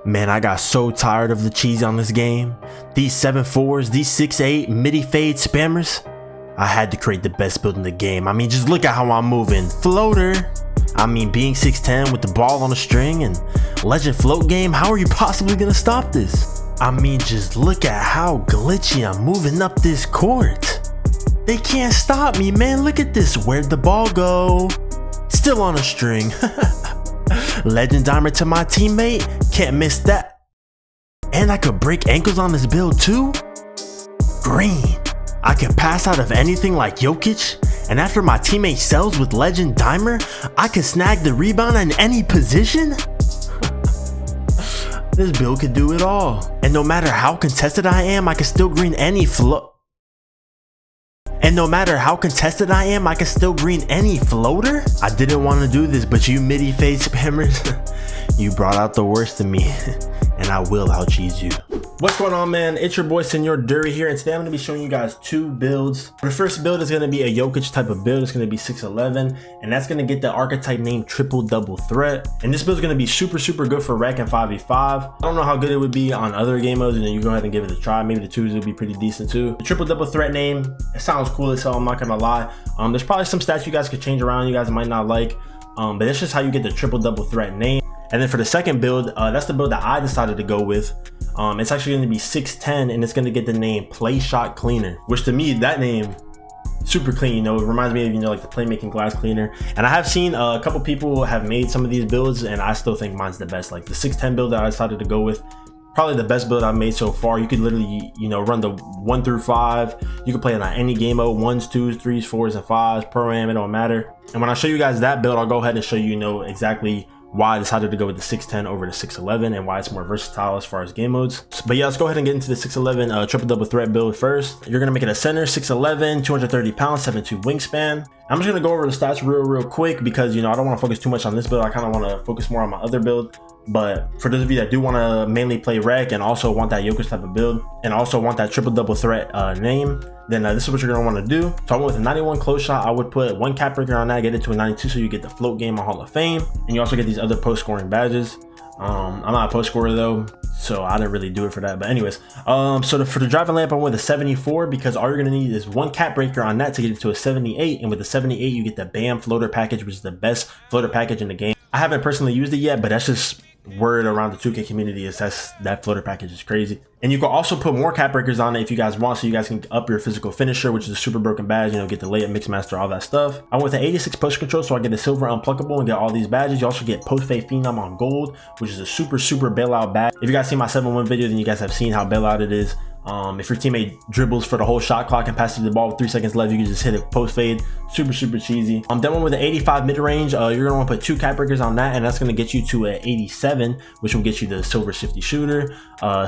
Man, I got so tired of the cheese on this game. These 7'4s, these 6'8 midi fade spammers. I had to create the best build in the game. I mean, just look at how I'm moving. Floater. I mean, being 6'10 with the ball on a string and legend float game, how are you possibly gonna stop this? I mean, just look at how glitchy I'm moving up this court. They can't stop me, man. Look at this. Where'd the ball go? Still on a string. Legend diamond to my teammate. Can't miss that. And I could break ankles on this build too. Green. I can pass out of anything like Jokic. And after my teammate sells with legend dimer, I can snag the rebound in any position. This build could do it all. And no matter how contested I am, I can still green any floater. I didn't want to do this, but you midi fade spammers, you brought out the worst in me, and I will out cheese you. What's going on, man? It's your boy SenorDuri here, and today I'm going to be showing you guys two builds. The first build is going to be a Jokic type of build. It's going to be 6'11", and that's going to get the archetype name triple double threat. And this build is going to be super good for rec and 5v5. I don't know how good it would be on other game modes, and then you go ahead and give it a try. Maybe the twos will be pretty decent too. The triple double threat name, it sounds cool as hell, I'm not going to lie. There's probably some stats you guys could change around, you guys might not like, but that's just how you get the triple double threat name. And then for the second build, that's the build that I decided to go with. It's actually going to be 6'10", and it's going to get the name PlayShot Cleaner, which to me, that name, super clean, you know, it reminds me of, you know, like the playmaking glass cleaner. And I have seen a couple people have made some of these builds, and I still think mine's the best. Like the 6'10" build that I decided to go with, probably the best build I've made so far. You could literally, you know, run the 1 through 5. You can play it on any game mode, 1s, 2s, 3s, 4s, and 5s, pro-am, it don't matter. And when I show you guys that build, I'll go ahead and show you, you know, exactly why I decided to go with the 6'10" over the 6'11", and why it's more versatile as far as game modes. But yeah, let's go ahead and get into the 6'11 triple double threat build first. You're gonna make it a center, 6'11", 230 pounds, 7'2" wingspan. I'm just gonna go over the stats real quick because, you know, I don't want to focus too much on this build. I kind of want to focus more on my other build. But for those of you that do want to mainly play rec and also want that Jokic type of build and also want that triple double threat name, then this is what you're going to want to do. So I went with a 91 close shot. I would put one cap breaker on that, get it to a 92, so you get the float game on Hall of Fame, and you also get these other post scoring badges. I'm not a post scorer though, so I didn't really do it for that. But anyways, for the driving lamp, I went with a 74 because all you're gonna need is one cap breaker on that to get it to a 78, and with the 78 you get the BAM floater package, which is the best floater package in the game. I haven't personally used it yet, but that's just word around the 2K community is that floater package is crazy. And you can also put more cap breakers on it if you guys want, so you guys can up your physical finisher, which is a super broken badge, you know, get the layup mix master, all that stuff. I went with an 86 post control, so I get a silver unpluckable and get all these badges. You also get post fade phenom on gold, which is a super bailout badge. If you guys see my 7-1 video, then you guys have seen how bailout it is. If your teammate dribbles for the whole shot clock and passes the ball with 3 seconds left, you can just hit it post fade. Super cheesy. Then one with the 85 mid range, you're gonna want to put 2 cap breakers on that, and that's gonna get you to an 87, which will get you the silver shifty shooter,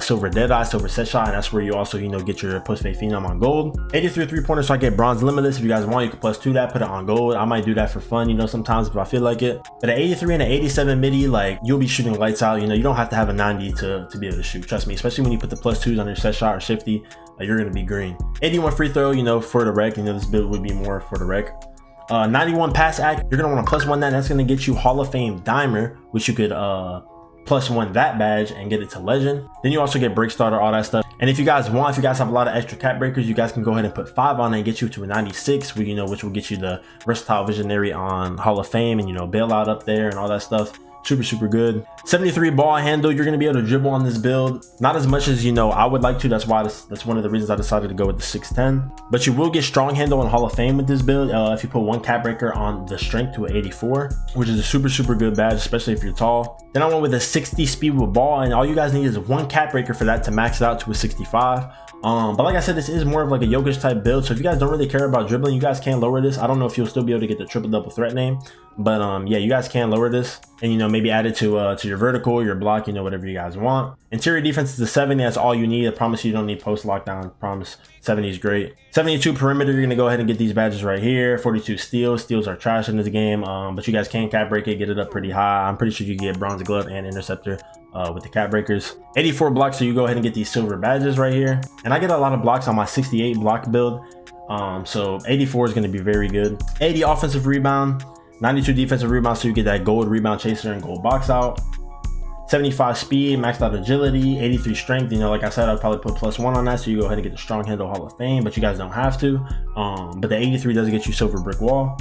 silver deadeye, silver set shot, and that's where you also, you know, get your post fade phenom on gold. 83 3-pointer, so I get bronze limitless. If you guys want, you can +2 that, put it on gold. I might do that for fun, you know, sometimes if I feel like it. But at 83 and an 87 midi, like, you'll be shooting lights out. You know, you don't have to have a 90 to be able to shoot, trust me, especially when you put the +2s on your set shot or shifty. You're gonna be green. 81 free throw, you know, for the rec. You know, this build would be more for the rec. 91 pass act, you're gonna want to +1 that, and that's gonna get you Hall of Fame dimer, which you could +1 that badge and get it to legend. Then you also get break starter, all that stuff. And if you guys want, if you guys have a lot of extra cap breakers, you guys can go ahead and put 5 on it and get you to a 96, you know, which will get you the versatile visionary on Hall of Fame and, you know, bailout up there and all that stuff. Super good. 73 ball handle, you're gonna be able to dribble on this build, not as much as, you know, I would like to. That's why that's one of the reasons I decided to go with the 6'10", but you will get strong handle and Hall of Fame with this build if you put 1 cap breaker on the strength to an 84, which is a super good badge, especially if you're tall. Then I went with a 60 speed with ball, and all you guys need is 1 cap breaker for that to max it out to a 65. But like I said, this is more of like a Jokic type build, so if you guys don't really care about dribbling, you guys can lower this. I don't know if you'll still be able to get the triple double threat name, but yeah, you guys can lower this, and, you know, maybe add it to your vertical, your block, you know, whatever you guys want. Interior defense is a 70, that's all you need. I promise you don't need post lockdown, I promise. 70 is great. 72 perimeter, you're gonna go ahead and get these badges right here. 42 steals are trash in this game, but you guys can cap break it, get it up pretty high. I'm pretty sure you get bronze glove and interceptor with the cap breakers. 84 blocks, so you go ahead and get these silver badges right here. And I get a lot of blocks on my 68 block build, so 84 is going to be very good. 80 offensive rebound, 92 defensive rebound, so you get that gold rebound chaser and gold box out. 75 speed, maxed out agility, 83 strength. You know, like I said, I'd probably put +1 on that, so you go ahead and get the strong handle Hall of Fame, but you guys don't have to. But the 83 does get you silver brick wall.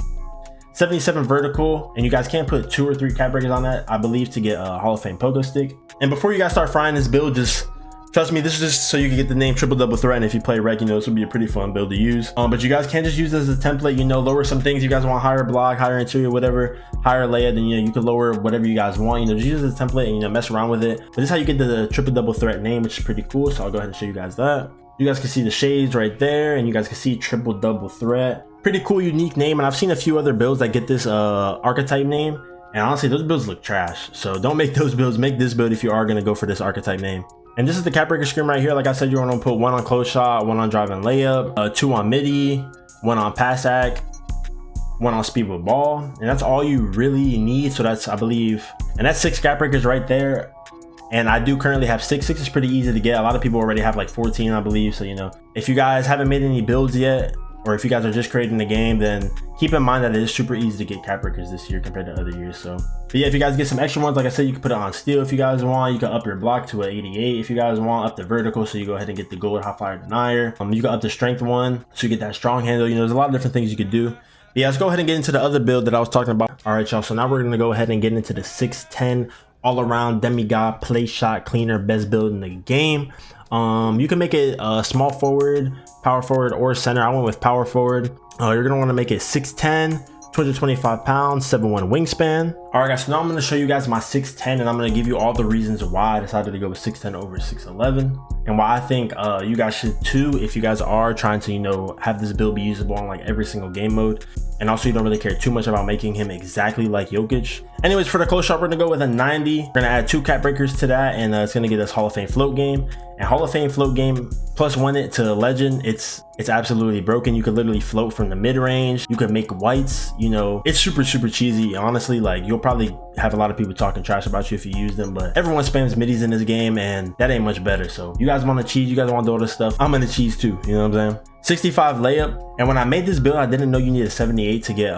77 vertical, and you guys can't put 2 or 3 cap breakers on that, I believe, to get a Hall of Fame pogo stick. And before you guys start frying this build, just trust me, this is just so you can get the name triple double threat, and if you play rec, you know, this will be a pretty fun build to use. But you guys can't just use this as a template, you know, lower some things. You guys want higher block, higher interior, whatever, higher layer, then, you know, you could lower whatever you guys want, you know, just use it as a template and, you know, mess around with it. But this is how you get the triple double threat name, which is pretty cool. So I'll go ahead and show you guys that. You guys can see the shades right there, and you guys can see triple double threat. Pretty cool, unique name. And I've seen a few other builds that get this archetype name, and honestly, those builds look trash. So don't make those builds. Make this build if you are going to go for this archetype name. And this is the cap breaker screen right here. Like I said, you're going to put 1 on close shot, 1 on drive and layup, 2 on midi, 1 on pass act, 1 on speed with ball, and that's all you really need. So that's, I believe, and that's 6 cap breakers right there. And I do currently have 6. 6 is pretty easy to get. A lot of people already have like 14, I believe. So, you know, if you guys haven't made any builds yet, or if you guys are just creating the game, then keep in mind that it is super easy to get cap breakers this year compared to other years. So, but yeah, if you guys get some extra ones, like I said, you can put it on steel if you guys want. You can up your block to an 88 if you guys want, up the vertical, so you go ahead and get the gold hot fire denier. You can up the strength one, so you get that strong handle. You know, there's a lot of different things you could do. But yeah, let's go ahead and get into the other build that I was talking about. All right, y'all, so now we're gonna go ahead and get into the 6'10" all-around demigod play shot cleaner best build in the game. You can make it small forward, power forward, or center. I went with power forward. You're gonna want to make it 6'10", 225 pounds, 7'1" wingspan. All right, guys, so now I'm going to show you guys my 6'10", and I'm going to give you all the reasons why I decided to go with 6'10" over 6'11", and why I think you guys should too, if you guys are trying to, you know, have this build be usable on like every single game mode. And also, you don't really care too much about making him exactly like Jokic. Anyways, for the close shot, we're gonna go with a 90. We're gonna add 2 cap breakers to that, and it's gonna get us Hall of Fame float game. And Hall of Fame float game plus 1 it to legend, it's absolutely broken. You could literally float from the mid range. You could make whites. You know, it's super cheesy. Honestly, like, you'll probably have a lot of people talking trash about you if you use them, but everyone spams middies in this game, and that ain't much better. So you guys want to cheese, you guys want to do all this stuff, I'm gonna cheese too. You know what I'm saying? 65 layup. And when I made this build, I didn't know you needed a 78 to get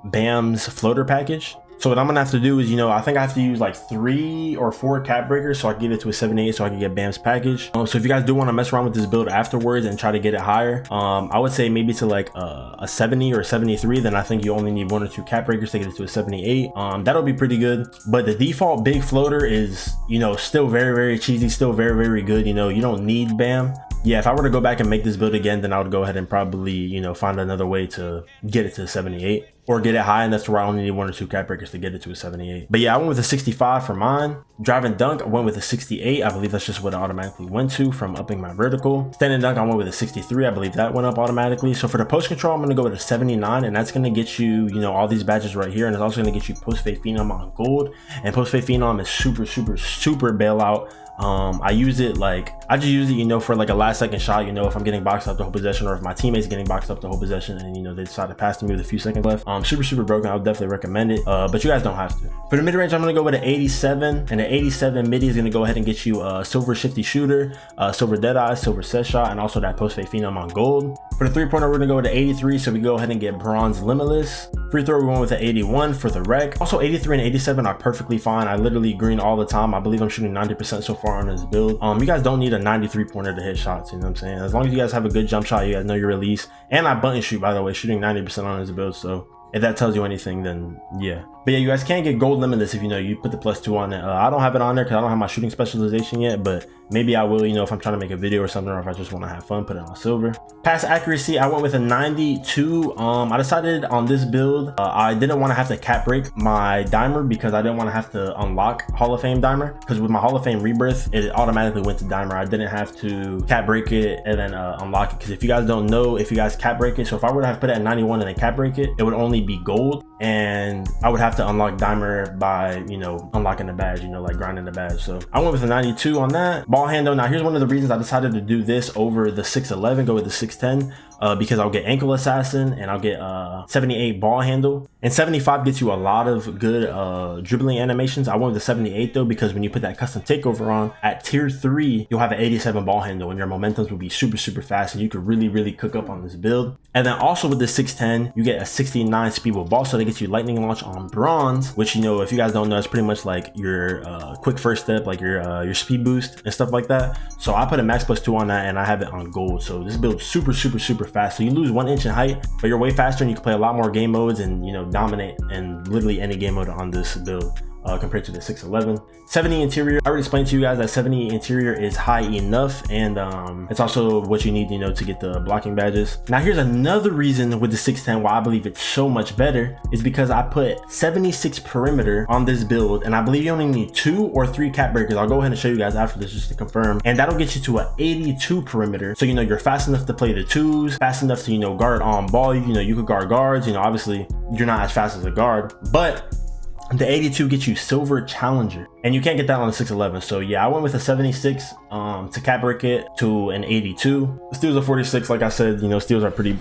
Bam's floater package. So what I'm gonna have to do is, you know, I think I have to use like 3 or 4 cap breakers so I can get it to a 78 so I can get Bam's package. So if you guys do want to mess around with this build afterwards and try to get it higher, I would say maybe to like a 70 or 73. Then I think you only need 1 or 2 cap breakers to get it to a 78. That'll be pretty good. But the default big floater is, you know, still very cheesy, still very good. You know, you don't need Bam. Yeah, if I were to go back and make this build again, then I would go ahead and probably, you know, find another way to get it to 78 or get it high, and that's where I only need 1 or 2 cap breakers to get it to a 78. But yeah, I went with a 65 for mine. Drive and dunk, I went with a 68. I believe that's just what it automatically went to from upping my vertical. Stand and dunk, I went with a 63. I believe that went up automatically. So for the post control, I'm gonna go with a 79, and that's gonna get you, you know, all these badges right here, and it's also gonna get you post fade phenom on gold. And post fade phenom is super bailout. I use it like, I just use it, you know, for like a last second shot, you know, if I'm getting boxed up the whole possession, or if my teammate's getting boxed up the whole possession and, you know, they decide to pass to me with a few seconds left. Super broken. I would definitely recommend it, but you guys don't have to. For the mid range, I'm gonna go with an 87, and the 87 midi is gonna go ahead and get you a silver shifty shooter, silver deadeye, silver set shot, and also that post fade phenom on gold. For the 3-pointer, we're gonna go with an 83, so we go ahead and get bronze limitless. Free throw, we went with an 81 for the rec. Also, 83 and 87 are perfectly fine. I literally green all the time. I believe I'm shooting 90% so far on this build. You guys don't need a 93 pointer to hit shots, you know what I'm saying? As long as you guys have a good jump shot, you guys know your release. And I button shoot, by the way, shooting 90% on this build, so if that tells you anything, then yeah. But yeah, you guys can't get gold limitless if, you know, you put the +2 on it. I don't have it on there because I don't have my shooting specialization yet, but maybe I will, you know, if I'm trying to make a video or something, or if I just want to have fun, put it on silver. Pass accuracy, I went with a 92. I decided on this build, I didn't want to have to cap break my dimer because I didn't want to have to unlock Hall of Fame dimer, because with my Hall of Fame rebirth, it automatically went to dimer. I didn't have to cap break it and then unlock it, because if you guys don't know, if you guys cap break it, so if I were to have put it at 91 and then cap break it, it would only be gold, and I would have to unlock dimer by, you know, unlocking the badge, you know, like grinding the badge. So I went with a 92 on that. Ball handle, now here's one of the reasons I decided to do this over the 6'11", go with the 6'10", because I'll get ankle assassin and I'll get 78 ball handle, and 75 gets you a lot of good dribbling animations. I went with the 78 though, because when you put that custom takeover on at tier 3, you'll have an 87 ball handle, and your momentums will be super fast, and you could really cook up on this build. And then also with the 6'10", you get a 69 speed with ball, so they gets you lightning launch on bronze, which, you know, if you guys don't know, it's pretty much like your quick first step, like your speed boost and stuff like that. So I put a max +2 on that, and I have it on gold. So this build's super fast. So you lose 1 inch in height, but you're way faster, and you can play a lot more game modes and, you know, dominate in literally any game mode on this build. Compared to the 611. 70 interior, I already explained to you guys that 70 interior is high enough, and it's also what you need, you know, to get the blocking badges. Now here's another reason with the 610 why I believe it's so much better, is because I put 76 perimeter on this build, and I believe you only need 2 or 3 cap breakers. I'll go ahead and show you guys after this just to confirm, and that'll get you to an 82 perimeter. So, you know, you're fast enough to play the 2s, fast enough to, you know, guard on ball. You know, you could guard guards. You know, obviously you're not as fast as a guard, but the 82 gets you silver challenger, and you can't get that on the 611. So yeah, I went with a 76 to cap break it to an 82. The steals are 46. Like I said, you know, steals are pretty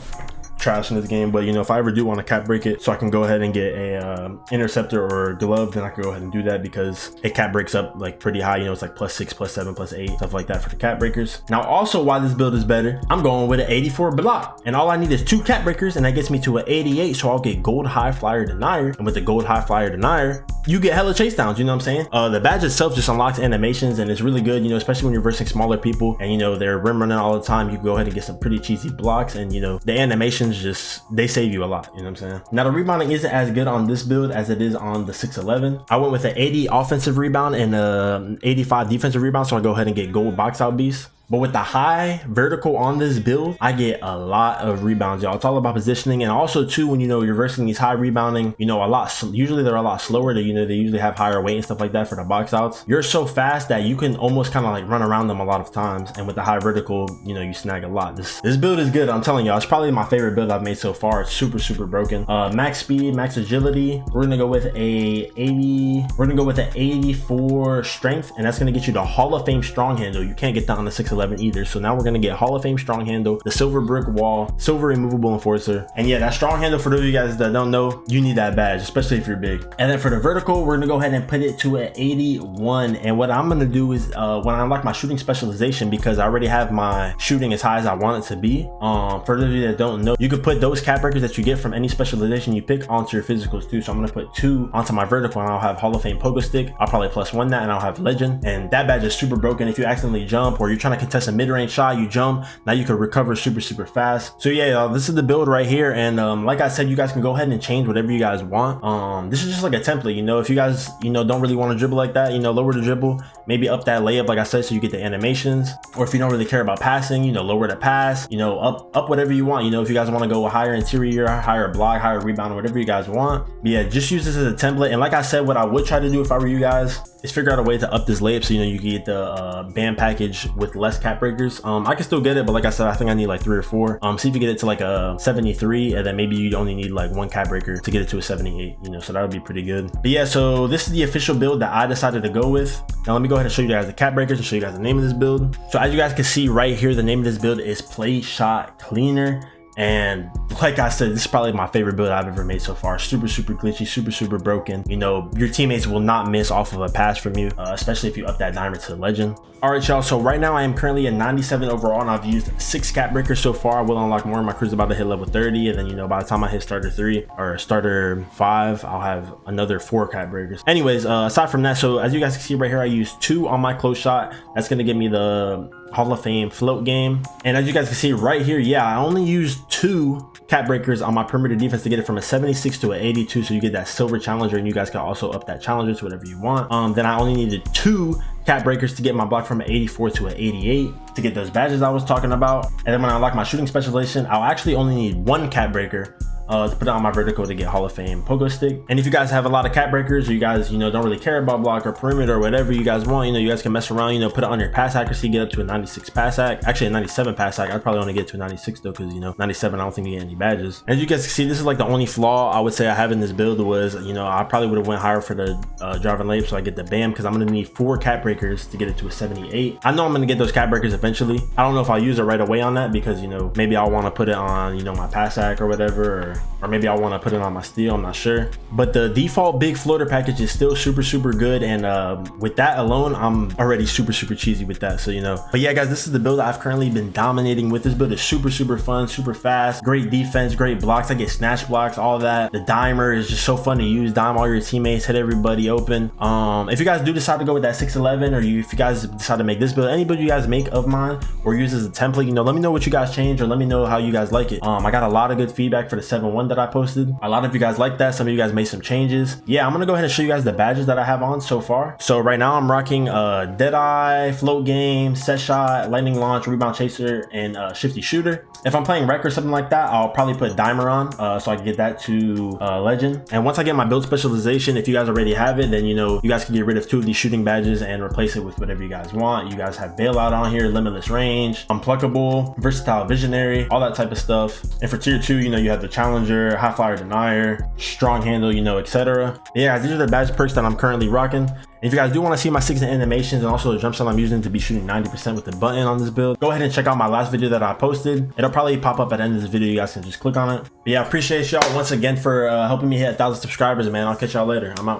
trash in this game, but, you know, if I ever do want to cap break it so I can go ahead and get a interceptor or glove, then I can go ahead and do that, because it cap breaks up like pretty high. You know, it's like +6, +7, +8, stuff like that for the cap breakers. Now also, why this build is better, I'm going with an 84 block, and all I need is 2 cap breakers, and that gets me to an 88. So I'll get gold high flyer denier, and with the gold high flyer denier, you get hella chase downs. You know what I'm saying? The badge itself just unlocks animations, and it's really good, you know, especially when you're versing smaller people and, you know, they're rim running all the time. You can go ahead and get some pretty cheesy blocks, and, you know, the animations just, they save you a lot. You know what I'm saying? Now the rebounding isn't as good on this build as it is on the 611. I went with an 80 offensive rebound and a 85 defensive rebound, so I go ahead and get gold box out beast. But with the high vertical on this build, I get a lot of rebounds, y'all. It's all about positioning. And also too, when, you know, you're versing these high rebounding, you know, usually they're a lot slower. They, you know, they usually have higher weight and stuff like that for the box outs. You're so fast that you can almost kind of like run around them a lot of times. And with the high vertical, you know, you snag a lot. This build is good. I'm telling y'all, it's probably my favorite build I've made so far. It's super broken. Max speed, max agility. We're gonna go with a 80. We're gonna go with an 84 strength, and that's gonna get you the Hall of Fame strong handle. You can't get that on the 611 either. So now we're gonna get Hall of Fame strong handle, the silver brick wall, silver immovable enforcer, and yeah, that strong handle, for those of you guys that don't know, you need that badge, especially if you're big. And then for the vertical, we're gonna go ahead and put it to an 81. And what I'm gonna do is when I unlock my shooting specialization, because I already have my shooting as high as I want it to be, for those of you that don't know, you could put those cap breakers that you get from any specialization you pick onto your physicals too. So I'm gonna put 2 onto my vertical, and I'll have Hall of Fame pogo stick. I'll probably +1 that, and I'll have legend. And that badge is super broken. If you accidentally jump, or you're trying to contest a mid-range shot, you jump, now you can recover super fast. So yeah, this is the build right here. And like I said, you guys can go ahead and change whatever you guys want. This is just like a template, you know. If you guys, you know, don't really want to dribble like that, you know, lower the dribble, maybe up that layup like I said, so you get the animations. Or if you don't really care about passing, you know, lower the pass, you know, up whatever you want. You know, if you guys want to go higher interior, higher block, higher rebound, whatever you guys want. But yeah, just use this as a template. And like I said, what I would try to do if I were you guys is figure out a way to up this layup, so, you know, you can get the band package with less cap breakers. I can still get it, but like I said, I think I need like 3 or 4. See if you get it to like a 73, and then maybe you only need like 1 cap breaker to get it to a 78, you know, so that would be pretty good. But yeah, so this is the official build that I decided to go with. Now let me go ahead and show you guys the cap breakers and show you guys the name of this build. So as you guys can see right here, the name of this build is PlayShot Cleaner. And like I said, this is probably my favorite build I've ever made so far. Super glitchy, super broken. You know, your teammates will not miss off of a pass from you, especially if you up that diamond to legend. All right, y'all, so right now I am currently at 97 overall, and I've used 6 cap breakers so far. I will unlock more. My crew's about to hit level 30, and then, you know, by the time I hit starter 3 or starter 5, I'll have another 4 cap breakers. Anyways, aside from that, so as you guys can see right here, I used 2 on my close shot. That's gonna give me the Hall of Fame float game. And as you guys can see right here, yeah, I only used 2 cap breakers on my perimeter defense to get it from a 76 to an 82, so you get that silver challenger, and you guys can also up that challenger to whatever you want. Then I only needed 2 cap breakers to get my block from an 84 to an 88 to get those badges I was talking about. And then when I unlock my shooting specialization, I'll actually only need 1 cap breaker to put it on my vertical to get Hall of Fame pogo stick. And if you guys have a lot of cap breakers, or you guys, you know, don't really care about block or perimeter or whatever you guys want, you know, you guys can mess around, you know, put it on your pass accuracy, get up to a 96 pass ac, actually a 97 pass ac. I'd probably only get to a 96 though, because, you know, 97, I don't think you get any badges. As you guys can see, this is like the only flaw I would say I have in this build was, you know, I probably would have went higher for the driving layup, so I get the BAM, because I'm gonna need 4 cap breakers to get it to a 78. I know I'm gonna get those cap breakers eventually. I don't know if I'll use it right away on that, because, you know, maybe I'll want to put it on, you know, my pass ac or whatever, or or maybe I want to put it on my steel, I'm not sure. But the default big floater package is still super good, and with that alone, I'm already super cheesy with that, so you know. But yeah guys, this is the build that I've currently been dominating with. This build is super fun, super fast, great defense, great blocks. I get snatch blocks, all that. The dimer is just so fun to use. Dime all your teammates, hit everybody open. If you guys do decide to go with that 6'11", or if you guys decide to make this build, any build you guys make of mine or use as a template, you know, let me know what you guys change, or let me know how you guys like it. I got a lot of good feedback for the 7'1" that I posted. A lot of you guys like that. Some of you guys made some changes. Yeah, I'm gonna go ahead and show you guys the badges that I have on so far. So right now I'm rocking Deadeye, Float Game, Set Shot, Lightning Launch, Rebound Chaser, and Shifty Shooter. If I'm playing Rec or something like that, I'll probably put Dimer on so I can get that to Legend. And once I get my build specialization, if you guys already have it, then you know you guys can get rid of 2 of these shooting badges and replace it with whatever you guys want. You guys have Bailout on here, Limitless Range, Unpluckable, Versatile Visionary, all that type of stuff. And for tier 2, you know, you have the Challenger, High Flyer Denier, Strong Handle, you know, etc. Yeah guys, these are the badge perks that I'm currently rocking. If you guys do want to see my 6 animations and also the jump shot I'm using to be shooting 90% with the button on this build, go ahead and check out my last video that I posted. It'll probably pop up at the end of this video. You guys can just click on it. But yeah, I appreciate y'all once again for helping me hit 1,000 subscribers, man. I'll catch y'all later. I'm out.